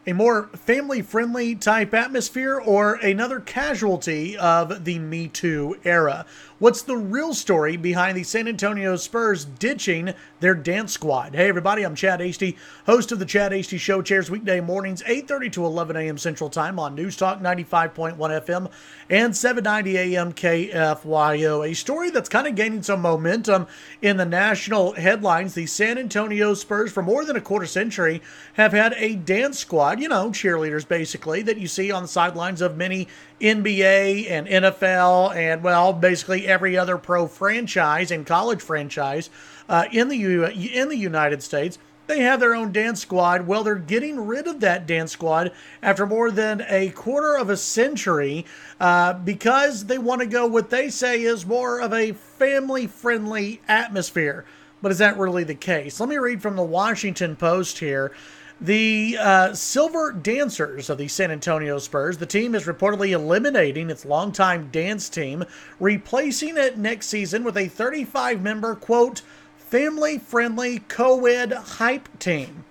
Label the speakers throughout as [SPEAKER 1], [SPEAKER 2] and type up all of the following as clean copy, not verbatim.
[SPEAKER 1] A more family-friendly type atmosphere or another casualty of the MeToo era? What's the real story behind the San Antonio Spurs ditching their dance squad? Hey everybody, I'm Chad Hasty, host of the Chad Hasty Show. Chairs weekday mornings, 8:30 to 11 a.m. Central Time on News Talk 95.1 FM and 790 AM KFYO. A story that's kind of gaining some momentum in the national headlines. The San Antonio Spurs, for more than a quarter century, have had a dance squad, cheerleaders basically, that you see on the sidelines of many NBA and NFL and, well, basically every other pro franchise and college franchise in the United States. They have their own dance squad. Well, they're getting rid of that dance squad after more than a quarter of a century because they want to go what they say is more of a family-friendly atmosphere. But is that really the case? Let me read from the Washington Post here. The Silver Dancers of the San Antonio Spurs, the team is reportedly eliminating its longtime dance team, replacing it next season with a 35-member, quote, family-friendly coed hype team.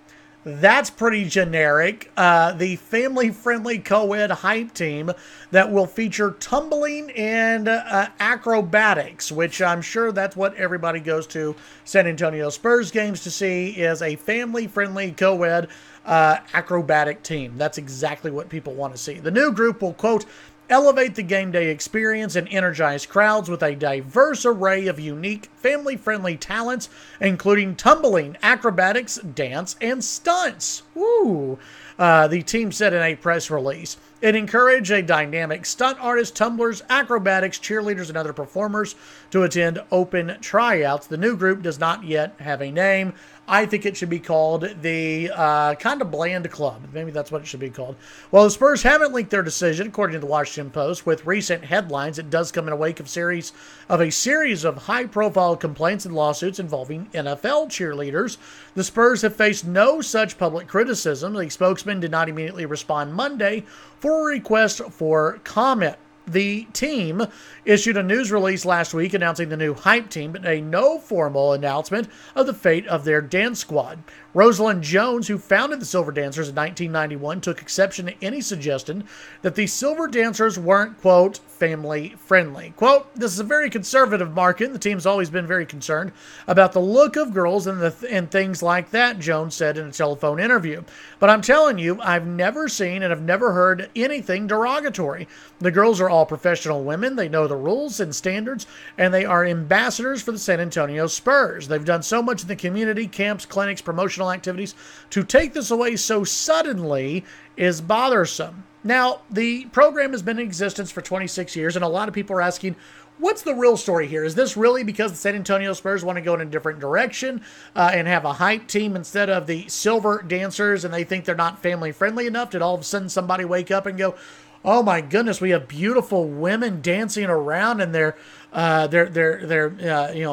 [SPEAKER 1] That's pretty generic. The family-friendly coed hype team that will feature tumbling and acrobatics, which I'm sure that's what everybody goes to San Antonio Spurs games to see, is a family-friendly coed acrobatic team. That's exactly what people want to see. The new group will, quote, elevate the game day experience and energize crowds with a diverse array of unique family-friendly talents, including tumbling, acrobatics, dance, and stunts. Woo! The team said in a press release. It encouraged a dynamic stunt artist, tumblers, acrobatics, cheerleaders, and other performers to attend open tryouts. The new group does not yet have a name. I think it should be called the kind of bland club. Maybe that's what it should be called. Well, the Spurs haven't linked their decision, according to the Washington Post, with recent headlines. It does come in a wake of a series of high-profile complaints and lawsuits involving NFL cheerleaders. The Spurs have faced no such public criticism. The spokesman did not immediately respond Monday for a request for comment. The team issued a news release last week announcing the new hype team, but made no formal announcement of the fate of their dance squad. Rosalind Jones, who founded the Silver Dancers in 1991, took exception to any suggestion that the Silver Dancers weren't, quote, family-friendly. Quote, this is a very conservative market. The team's always been very concerned about the look of girls and things like that, Jones said in a telephone interview. But I'm telling you, I've never seen and have never heard anything derogatory. The girls are all professional women. They know the rules and standards, and they are ambassadors for the San Antonio Spurs. They've done so much in the community, camps, clinics, promotional activities. To take this away so suddenly is bothersome. Now, the program has been in existence for 26 years, and a lot of people are asking, what's the real story here? Is this really because the San Antonio Spurs want to go in a different direction and have a hype team instead of the Silver Dancers, and they think they're not family-friendly enough? Did all of a sudden somebody wake up and go, oh my goodness, we have beautiful women dancing around and they're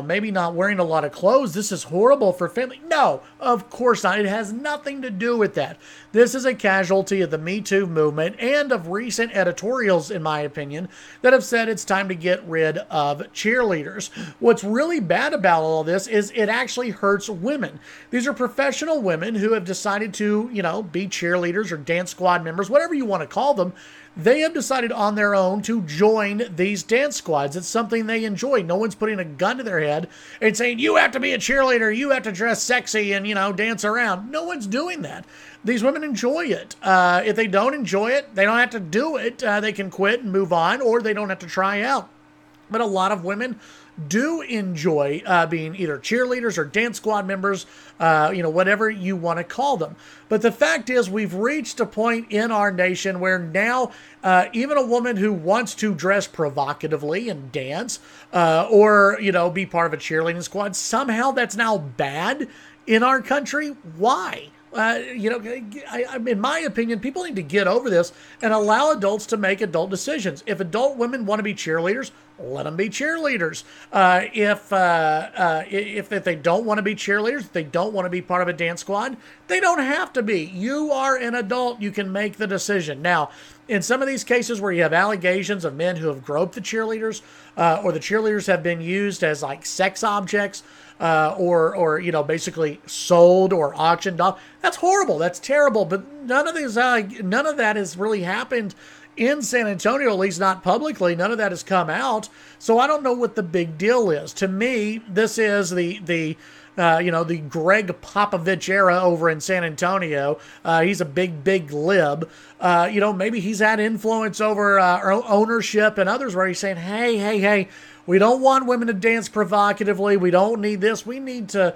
[SPEAKER 1] maybe not wearing a lot of clothes. This is horrible for family. No, of course not. It has nothing to do with that. This is a casualty of the Me Too movement and of recent editorials, in my opinion, that have said it's time to get rid of cheerleaders. What's really bad about all this is it actually hurts women. These are professional women who have decided to, be cheerleaders or dance squad members, whatever you want to call them. They have decided on their own to join these dance squads. It's something they enjoy. No one's putting a gun to their head and saying, you have to be a cheerleader, you have to dress sexy and, dance around. No one's doing that. These women enjoy it. If they don't enjoy it, they don't have to do it. They can quit and move on, or they don't have to try out. But a lot of women do enjoy being either cheerleaders or dance squad members, whatever you want to call them. But the fact is, we've reached a point in our nation where now even a woman who wants to dress provocatively and dance or, be part of a cheerleading squad, somehow that's now bad in our country. Why? In my opinion, people need to get over this and allow adults to make adult decisions. If adult women want to be cheerleaders, let them be cheerleaders. If they don't want to be cheerleaders, if they don't want to be part of a dance squad, they don't have to be. You are an adult. You can make the decision. Now, in some of these cases where you have allegations of men who have groped the cheerleaders or the cheerleaders have been used as like sex objects, or basically sold or auctioned off. That's horrible. That's terrible. But none of that has really happened in San Antonio, at least not publicly. None of that has come out. So I don't know what the big deal is. To me, this is the Greg Popovich era over in San Antonio. He's a big lib. Maybe he's had influence over ownership and others where he's saying, hey, we don't want women to dance provocatively. We don't need this. We need to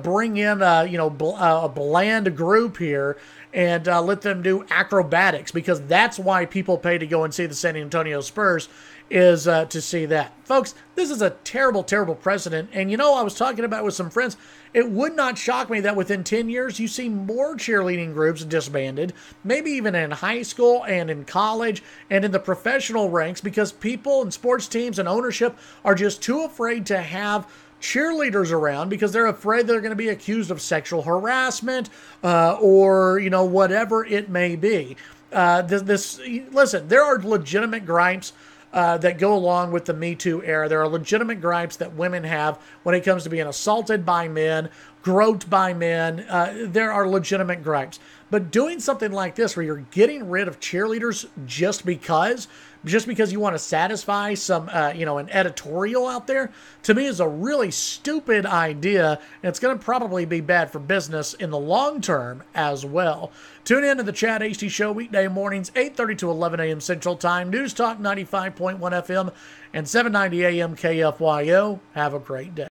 [SPEAKER 1] bring in a bland group here and let them do acrobatics, because that's why people pay to go and see the San Antonio Spurs, is to see that. Folks, this is a terrible precedent. And I was talking about it with some friends. It would not shock me that within 10 years you see more cheerleading groups disbanded, maybe even in high school and in college and in the professional ranks, because people and sports teams and ownership are just too afraid to have cheerleaders around, because they're afraid they're going to be accused of sexual harassment or whatever it may be. Listen, there are legitimate gripes that go along with the MeToo era. There are legitimate gripes that women have when it comes to being assaulted by men, groped by men. There are legitimate gripes. But doing something like this, where you're getting rid of cheerleaders just because you want to satisfy some, an editorial out there, to me is a really stupid idea. And it's going to probably be bad for business in the long term as well. Tune in to the Chad Hasty Show weekday mornings, 8:30 to 11 a.m. Central Time. News Talk 95.1 FM and 790 AM KFYO. Have a great day.